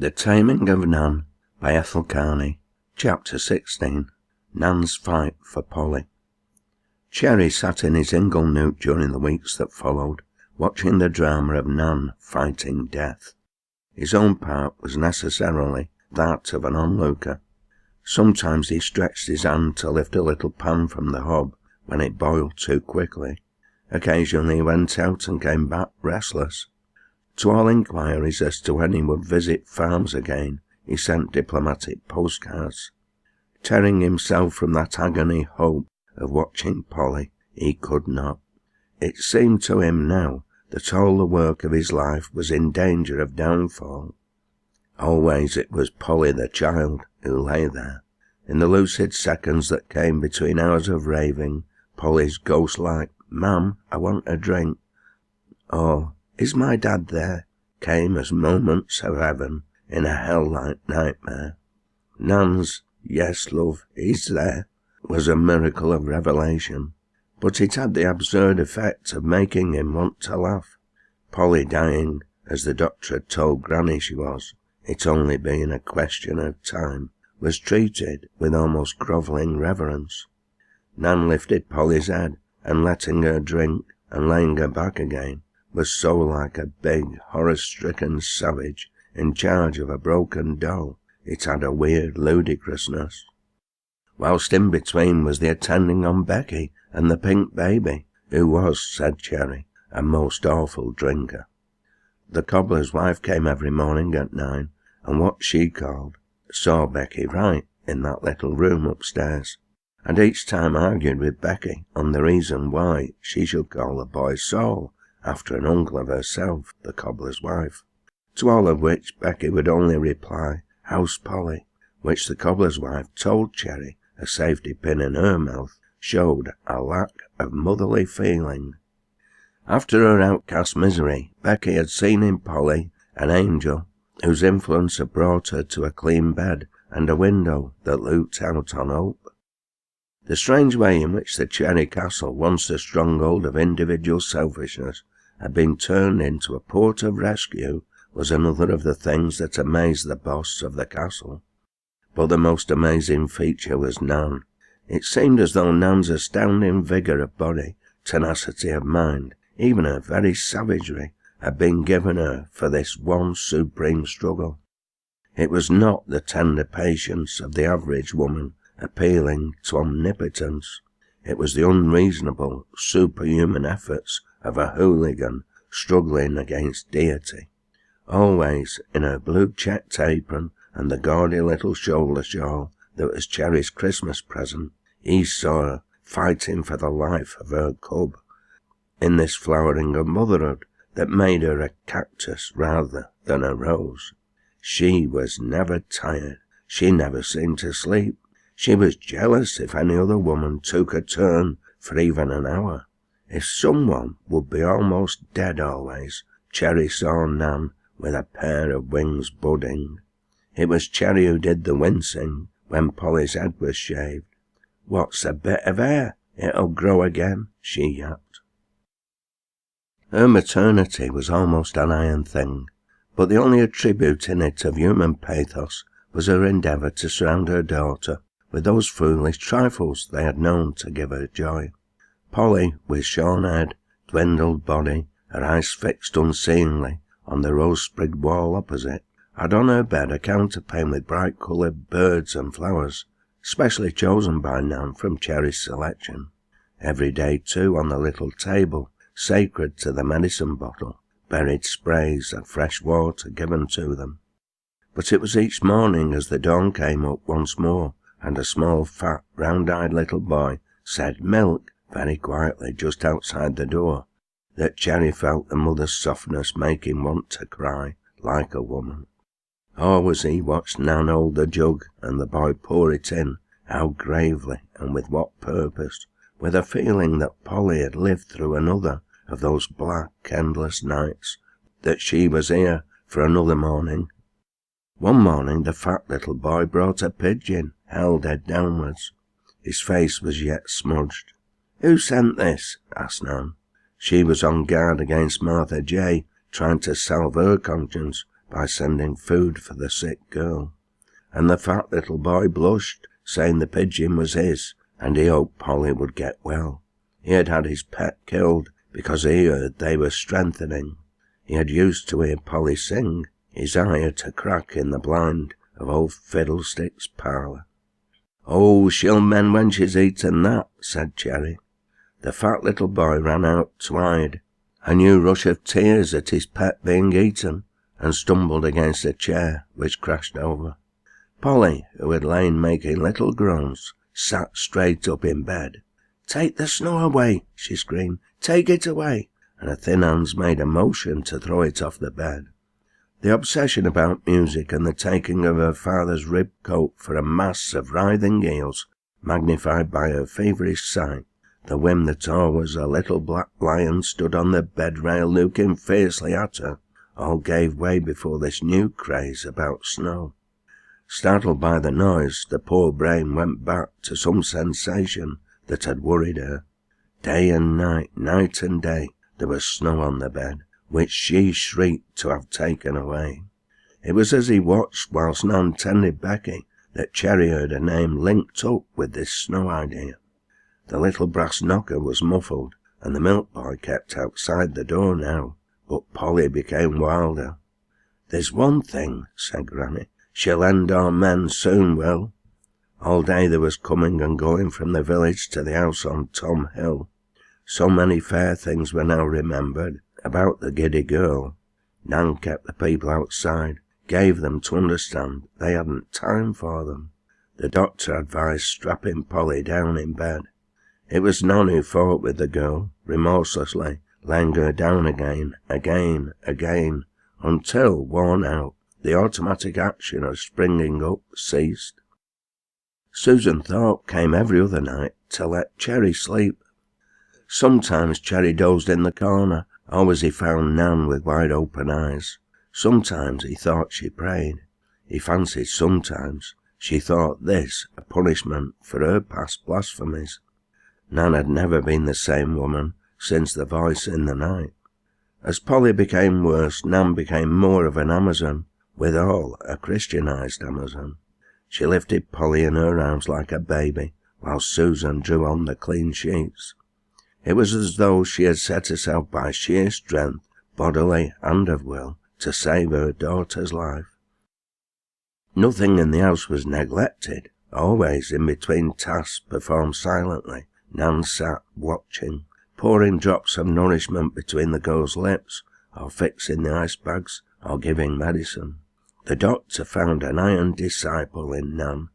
The Taming of Nan by Ethel Carnie. Chapter 16. Nan's Fight for Polly. Cherry sat in his inglenook during the weeks that followed, watching the drama of Nan fighting death. His own part was necessarily that of an onlooker. Sometimes he stretched his hand to lift a little pan from the hob when it boiled too quickly. Occasionally he went out and came back restless. To all inquiries as to when he would visit farms again, he sent diplomatic postcards. Tearing himself from that agony hope of watching Polly, he could not. It seemed to him now that all the work of his life was in danger of downfall. Always it was Polly the child who lay there. In the lucid seconds that came between hours of raving, Polly's ghost-like, "Ma'am, I want a drink," or "Is my dad there?" came as moments of heaven in a hell-like nightmare. Nan's "Yes, love, he's there" was a miracle of revelation, but it had the absurd effect of making him want to laugh. Polly dying, as the doctor had told Granny she was, it only being a question of time, was treated with almost grovelling reverence. Nan lifted Polly's head, and letting her drink, and laying her back again, was so like a big, horror-stricken savage in charge of a broken doll, it had a weird ludicrousness. Whilst in between was the attending on Becky and the pink baby, who was, said Cherry, a most awful drinker. The cobbler's wife came every morning at 9, and what she called saw Becky right in that little room upstairs, and each time argued with Becky on the reason why she should call the boy Saul, after an uncle of herself, the cobbler's wife. To all of which Becky would only reply, "How's Polly?" which the cobbler's wife told Cherry a safety pin in her mouth showed a lack of motherly feeling. After her outcast misery, Becky had seen in Polly an angel whose influence had brought her to a clean bed and a window that looked out on hope. The strange way in which the Cherry Castle, once the stronghold of individual selfishness, had been turned into a port of rescue was another of the things that amazed the boss of the castle. But the most amazing feature was Nan. It seemed as though Nan's astounding vigour of body, tenacity of mind, even her very savagery, had been given her for this one supreme struggle. It was not the tender patience of the average woman appealing to omnipotence. It was the unreasonable, superhuman efforts of a hooligan struggling against deity. Always, in her blue-checked apron and the gaudy little shoulder shawl that was Cherry's Christmas present, he saw her fighting for the life of her cub, in this flowering of motherhood that made her a cactus rather than a rose. She was never tired. She never seemed to sleep. She was jealous if any other woman took a turn for even an hour. If someone would be almost dead always, Cherry saw Nan with a pair of wings budding. It was Cherry who did the wincing when Polly's head was shaved. "What's a bit of hair? It'll grow again," she yapped. Her maternity was almost an iron thing, but the only attribute in it of human pathos was her endeavour to surround her daughter with those foolish trifles they had known to give her joy. Polly, with shorn head, dwindled body, her eyes fixed unseeingly on the rose-sprigged wall opposite, had on her bed a counterpane with bright-coloured birds and flowers, specially chosen by Nan from Cherry's selection. Every day, too, on the little table, sacred to the medicine bottle, buried sprays of fresh water given to them. But it was each morning as the dawn came up once more, and a small, fat, round-eyed little boy said "Milk" very quietly just outside the door, that Cherry felt the mother's softness make him want to cry like a woman. Or as he watched Nan hold the jug and the boy pour it in, how gravely and with what purpose, with a feeling that Polly had lived through another of those black, endless nights, that she was here for another morning. One morning the fat little boy brought a pigeon, held head downwards. His face was yet smudged. "Who sent this?" asked Nan. She was on guard against Martha J. trying to salve her conscience by sending food for the sick girl. And the fat little boy blushed, saying the pigeon was his, and he hoped Polly would get well. He had had his pet killed because he heard they were strengthening. He had used to hear Polly sing. His eye had a crack in the blind of old Fiddlestick's parlour. "Oh, she'll mend when she's eaten that," said Cherry. The fat little boy ran out to hide. A new rush of tears at his pet being eaten, and stumbled against a chair, which crashed over. Polly, who had lain making little groans, sat straight up in bed. "Take the snow away," she screamed. "Take it away," and her thin hands made a motion to throw it off the bed. The obsession about music and the taking of her father's ribbed coat for a mass of writhing heels, magnified by her feverish sight, the whim that always a little black lion stood on the bed rail looking fiercely at her, all gave way before this new craze about snow. Startled by the noise, the poor brain went back to some sensation that had worried her. Day and night, night and day, there was snow on the bed, which she shrieked to have taken away. It was as he watched whilst Nan tended Becky that Cherry heard her name linked up with this snow idea. The little brass knocker was muffled, and the milk boy kept outside the door now, but Polly became wilder. "There's one thing," said Granny, "she'll end our men soon, will." All day there was coming and going from the village to the house on Tom Hill. So many fair things were now remembered about the giddy girl. Nan kept the people outside, gave them to understand they hadn't time for them. The doctor advised strapping Polly down in bed. It was Nan who fought with the girl, remorselessly, laying her down again, until, worn out, the automatic action of springing up ceased. Susan Thorpe came every other night to let Cherry sleep. Sometimes Cherry dozed in the corner, always he found Nan with wide-open eyes. Sometimes he thought she prayed. He fancied sometimes she thought this a punishment for her past blasphemies. Nan had never been the same woman since the voice in the night. As Polly became worse, Nan became more of an Amazon, withal a Christianized Amazon. She lifted Polly in her arms like a baby, while Susan drew on the clean sheets. It was as though she had set herself by sheer strength, bodily and of will, to save her daughter's life. Nothing in the house was neglected. Always, in between tasks performed silently, Nan sat watching, pouring drops of nourishment between the girl's lips, or fixing the ice bags, or giving medicine. The doctor found an iron disciple in Nan.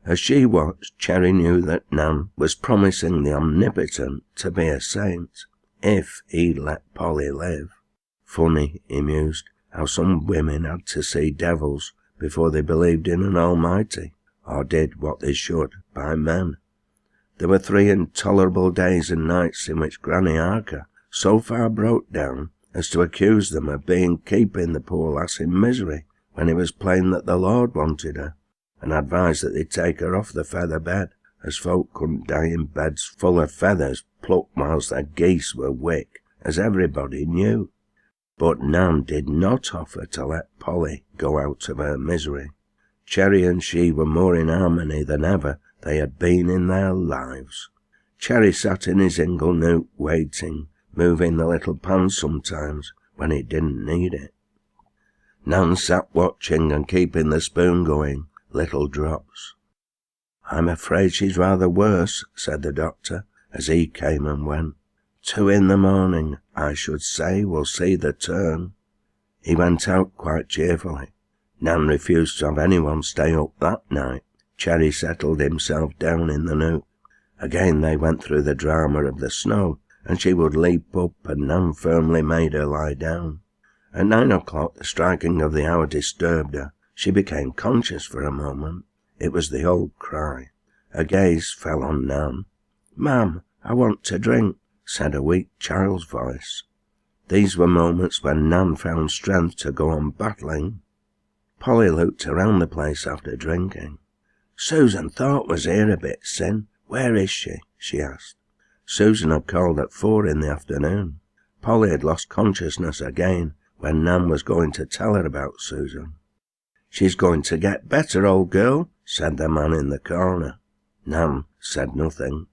As she watched, Cherry knew that Nan was promising the Omnipotent to be a saint, if he'd let Polly live. Funny, he mused, how some women had to see devils before they believed in an Almighty, or did what they should by men. There were 3 intolerable days and nights in which Granny Harker so far broke down as to accuse them of keeping the poor lass in misery, when it was plain that the Lord wanted her, and advised that they'd take her off the feather bed, as folk couldn't die in beds full of feathers plucked whilst their geese were wick, as everybody knew. But Nan did not offer to let Polly go out of her misery. Cherry and she were more in harmony than ever they had been in their lives. Cherry sat in his ingle nook waiting, moving the little pan sometimes when he didn't need it. Nan sat watching and keeping the spoon going, little drops. "I'm afraid she's rather worse," said the doctor, as he came and went. 2 in the morning, I should say, will see the turn. He went out quite cheerfully. Nan refused to have anyone stay up that night. Cherry settled himself down in the nook. Again they went through the drama of the snow, and she would leap up, and Nan firmly made her lie down. At 9 o'clock the striking of the hour disturbed her. She became conscious for a moment. It was the old cry. Her gaze fell on Nan. "Ma'am, I want to drink," said a weak child's voice. These were moments when Nan found strength to go on battling. Polly looked around the place after drinking. "Susan Thorpe was here a bit sin. Where is she?" she asked. Susan had called at 4 in the afternoon. Polly had lost consciousness again when Nan was going to tell her about Susan. "She's going to get better, old girl," said the man in the corner. Nan said nothing.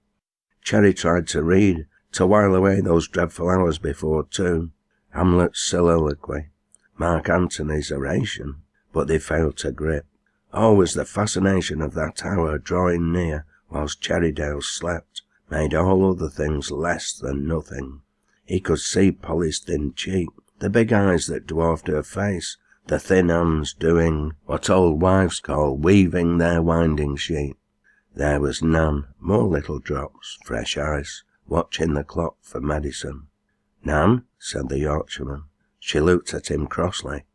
Cherry tried to read, to while away those dreadful hours before 2, Hamlet's soliloquy, Mark Antony's oration, but they failed to grip. Always the fascination of that hour drawing near whilst Cherrydale slept made all other things less than nothing. He could see Polly's thin cheek, the big eyes that dwarfed her face, the thin hands doing what old wives call weaving their winding sheet. There was Nan, more little drops, fresh ice, watching the clock for medicine. "Nan," said the Yorkshireman. She looked at him crossly.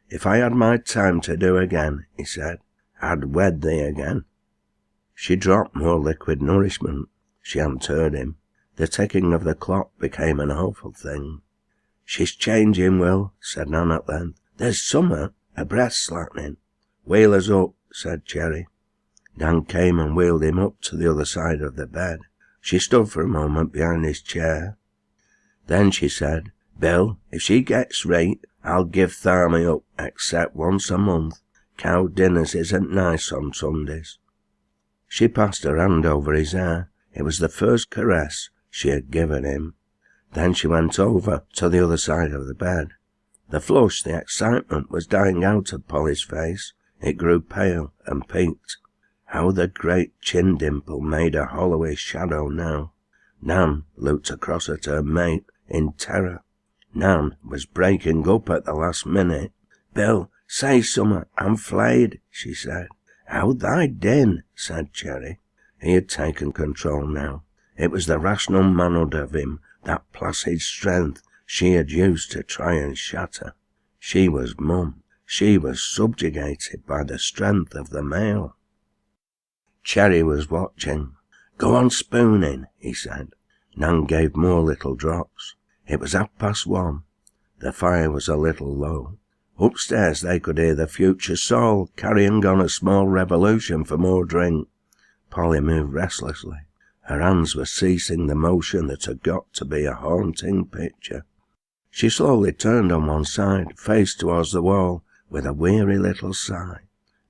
"If I had my time to do again," he said, "I'd wed thee again." She dropped more liquid nourishment. She hadn't heard him. The ticking of the clock became an awful thing. "She's changing, Will," said Nan at length. "There's summat, a breath slackening." "Wheel us up," said Cherry. Nan came and wheeled him up to the other side of the bed. She stood for a moment behind his chair. Then she said, "Bill, if she gets right, I'll give Tharmy up, except once a month. Cow dinners isn't nice on Sundays." She passed her hand over his hair. It was the first caress she had given him. Then she went over to the other side of the bed. The flush, the excitement was dying out of Polly's face. It grew pale and peaked. How the great chin dimple made a hollowish shadow now. Nan looked across at her mate in terror. Nan was breaking up at the last minute. "Bill, say summat, I'm flayed," she said. "How thy din," said Cherry. He had taken control now. It was the rational manhood of him, that placid strength she had used to try and shatter. She was mum. She was subjugated by the strength of the male. Cherry was watching. "Go on spooning," he said. Nan gave more little drops. It was 1:30. The fire was a little low. Upstairs they could hear the future Saul carrying on a small revolution for more drink. Polly moved restlessly. Her hands were ceasing the motion that had got to be a haunting picture. She slowly turned on one side, face towards the wall, with a weary little sigh.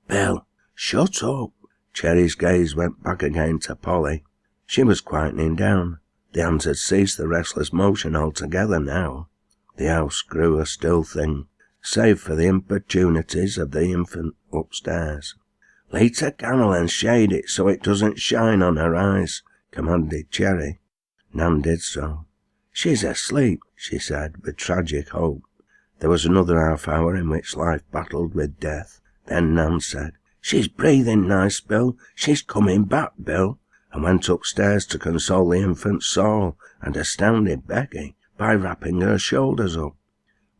"Bill, shut up!" Cherry's gaze went back again to Polly. She was quietening down. The hands had ceased the restless motion altogether now. The house grew a still thing, save for the importunities of the infant upstairs. "Light a candle and shade it so it doesn't shine on her eyes," commanded Cherry. Nan did so. "She's asleep," she said, with tragic hope. There was another half-hour in which life battled with death. Then Nan said, "She's breathing nice, Bill. She's coming back, Bill," and went upstairs to console the infant Saul and astounded Becky by wrapping her shoulders up.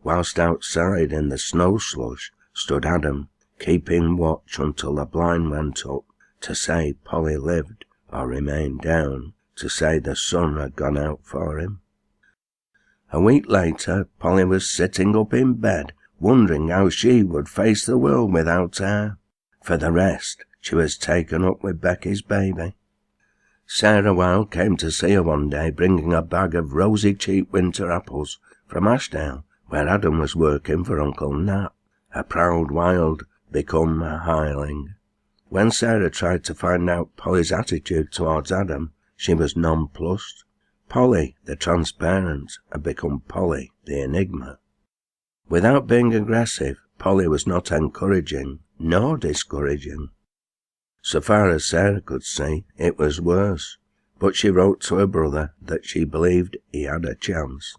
Whilst outside in the snow slush stood Adam, keeping watch until the blind went up, to say Polly lived or remained down, to say the sun had gone out for him. A week later, Polly was sitting up in bed, wondering how she would face the world without her. For the rest, she was taken up with Becky's baby. Sarah Wilde came to see her one day, bringing a bag of rosy-cheeked winter apples from Ashdale, where Adam was working for Uncle Nat, a proud Wilde become a hireling. When Sarah tried to find out Polly's attitude towards Adam, she was nonplussed. Polly, the transparent, had become Polly, the enigma. Without being aggressive, Polly was not encouraging, nor discouraging. So far as Sarah could see, it was worse, but she wrote to her brother that she believed he had a chance.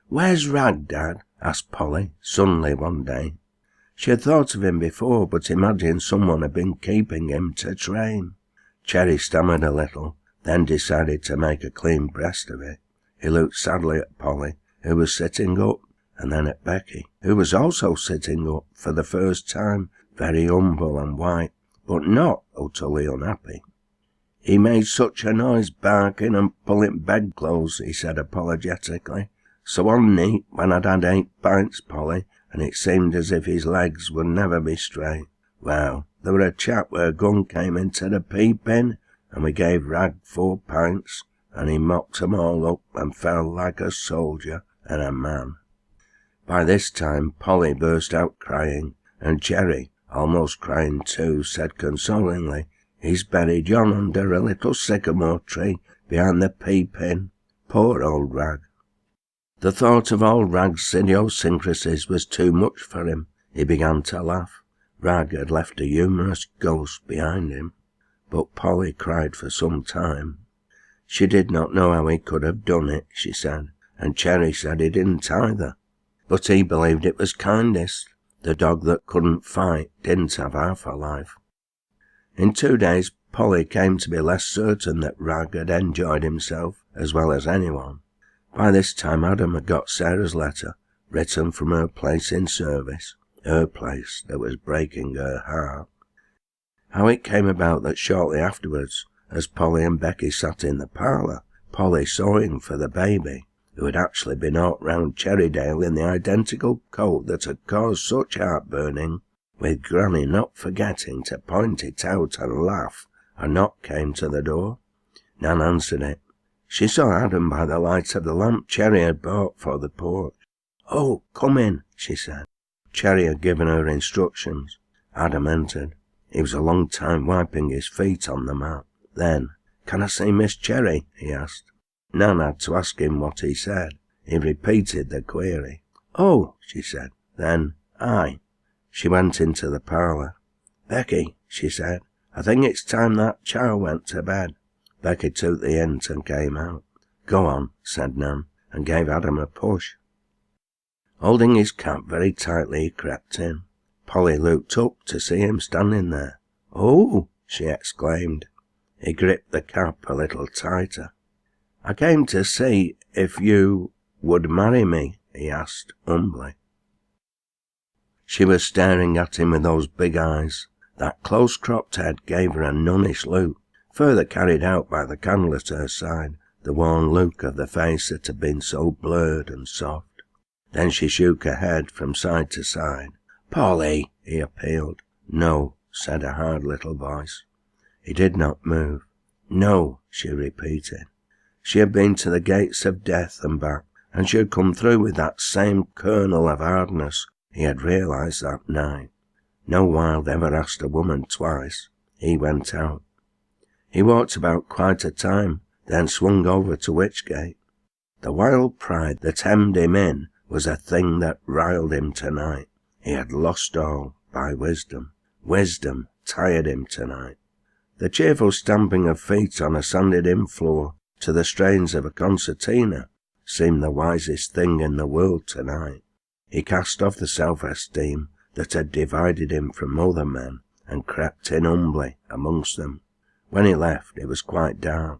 "Where's Rag, Dad?" asked Polly, suddenly one day. She had thought of him before, but imagined someone had been keeping him to train. Cherry stammered a little, then decided to make a clean breast of it. He looked sadly at Polly, who was sitting up, and then at Becky, who was also sitting up for the first time, very humble and white, but not utterly unhappy. "He made such a noise barking and pulling bedclothes," he said apologetically. "So on neat when I'd had 8 pints, Polly, and it seemed as if his legs would never be straight. Well, there were a chap where a gun came into the peep-in, and we gave Rag 4 pints, and he mocked 'em all up and fell like a soldier and a man." By this time Polly burst out crying, and Cherry, almost crying too, said consolingly, "He's buried yon under a little sycamore tree behind the peep-in. Poor old Rag." The thought of old Rag's idiosyncrasies was too much for him. He began to laugh. Rag had left a humorous ghost behind him. But Polly cried for some time. She did not know how he could have done it, she said, and Cherry said he didn't either. But he believed it was kindest. The dog that couldn't fight didn't have half a life. In 2 days, Polly came to be less certain that Rag had enjoyed himself as well as anyone. By this time Adam had got Sarah's letter, written from her place in service, her place that was breaking her heart. How it came about that shortly afterwards, as Polly and Becky sat in the parlour, Polly sewing for the baby, who had actually been out round Cherrydale in the identical coat that had caused such heartburning, with Granny not forgetting to point it out and laugh, a knock came to the door. Nan answered it. She saw Adam by the light of the lamp Cherry had bought for the porch. "Oh, come in," she said. Cherry had given her instructions. Adam entered. He was a long time wiping his feet on the mat. Then, "Can I see Miss Cherry?" he asked. Nan had to ask him what he said. He repeated the query. "Oh," she said. Then, "Aye." She went into the parlour. "Becky," she said, "I think it's time that child went to bed." Becky took the hint and came out. "Go on," said Nan, and gave Adam a push. Holding his cap very tightly, he crept in. Polly looked up to see him standing there. "Oh!" she exclaimed. He gripped the cap a little tighter. "I came to see if you would marry me," he asked humbly. She was staring at him with those big eyes. That close-cropped head gave her a nunnish look, further carried out by the candle at her side, the worn look of the face that had been so blurred and soft. Then she shook her head from side to side. "Polly," he appealed. "No," said a hard little voice. He did not move. "No," she repeated. She had been to the gates of death and back, and she had come through with that same kernel of hardness he had realized that night. No Wild ever asked a woman twice. He went out. He walked about quite a time, then swung over to Witchgate. The wild pride that hemmed him in was a thing that riled him tonight. He had lost all by wisdom. Wisdom tired him tonight. The cheerful stamping of feet on a sanded-in floor to the strains of a concertina seemed the wisest thing in the world tonight. He cast off the self-esteem that had divided him from other men and crept in humbly amongst them. When he left, it was quite dark.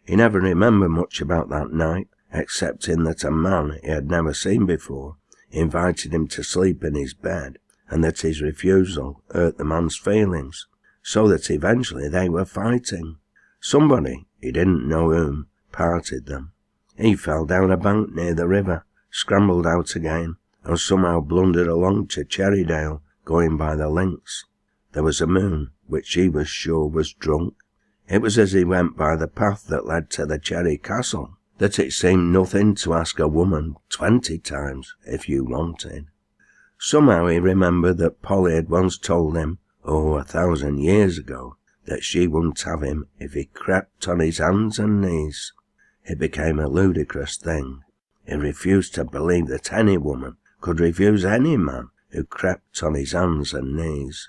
He never remembered much about that night, excepting that a man he had never seen before invited him to sleep in his bed, and that his refusal hurt the man's feelings, so that eventually they were fighting. Somebody, he didn't know whom, parted them. He fell down a bank near the river, scrambled out again, and somehow blundered along to Cherrydale, going by the links. There was a moon, which he was sure was drunk. It was as he went by the path that led to the Cherry Castle that it seemed nothing to ask a woman 20 times if you wanted. Somehow he remembered that Polly had once told him, 1,000 years ago, that she wouldn't have him if he crept on his hands and knees. It became a ludicrous thing. He refused to believe that any woman could refuse any man who crept on his hands and knees.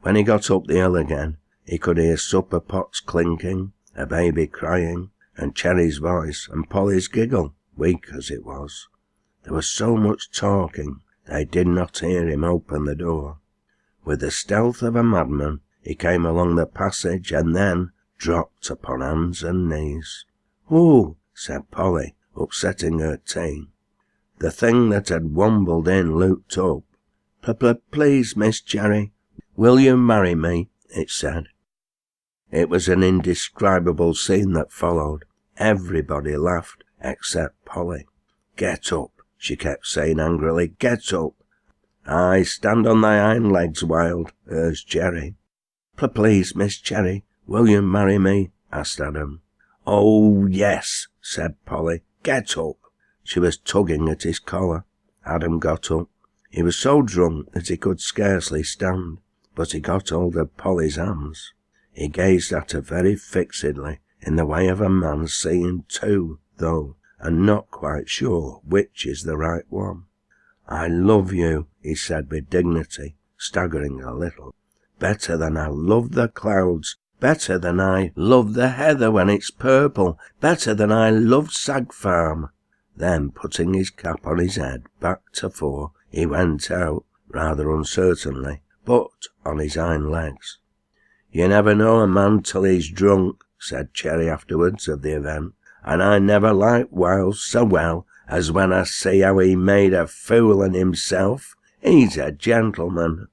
When he got up the hill again, he could hear supper pots clinking, a baby crying, and Cherry's voice and Polly's giggle, weak as it was. There was so much talking, they did not hear him open the door. With the stealth of a madman, he came along the passage and then dropped upon hands and knees. "Oh," said Polly, upsetting her tea. The thing that had wambled in looked up. Please, Miss Cherry, will you marry me?" it said. It was an indescribable scene that followed. Everybody laughed, except Polly. "Get up," she kept saying angrily, "get up." "Aye, stand on thy hind legs, Wild," urged Cherry. Please, Miss Cherry, will you marry me?" asked Adam. "Oh, yes," said Polly. "Get up." She was tugging at his collar. Adam got up. He was so drunk that he could scarcely stand, but he got hold of Polly's hands. He gazed at her very fixedly, in the way of a man seeing two, though, and not quite sure which is the right one. "I love you," he said with dignity, staggering a little. "Better than I love the clouds, better than I love the heather when it's purple, better than I love Sag Farm." Then, putting his cap on his head, back to fore, he went out, rather uncertainly, but on his hind legs. "You never know a man till he's drunk," said Cherry afterwards of the event, "and I never liked Wiles so well as when I see how he made a fool on himself. He's a gentleman."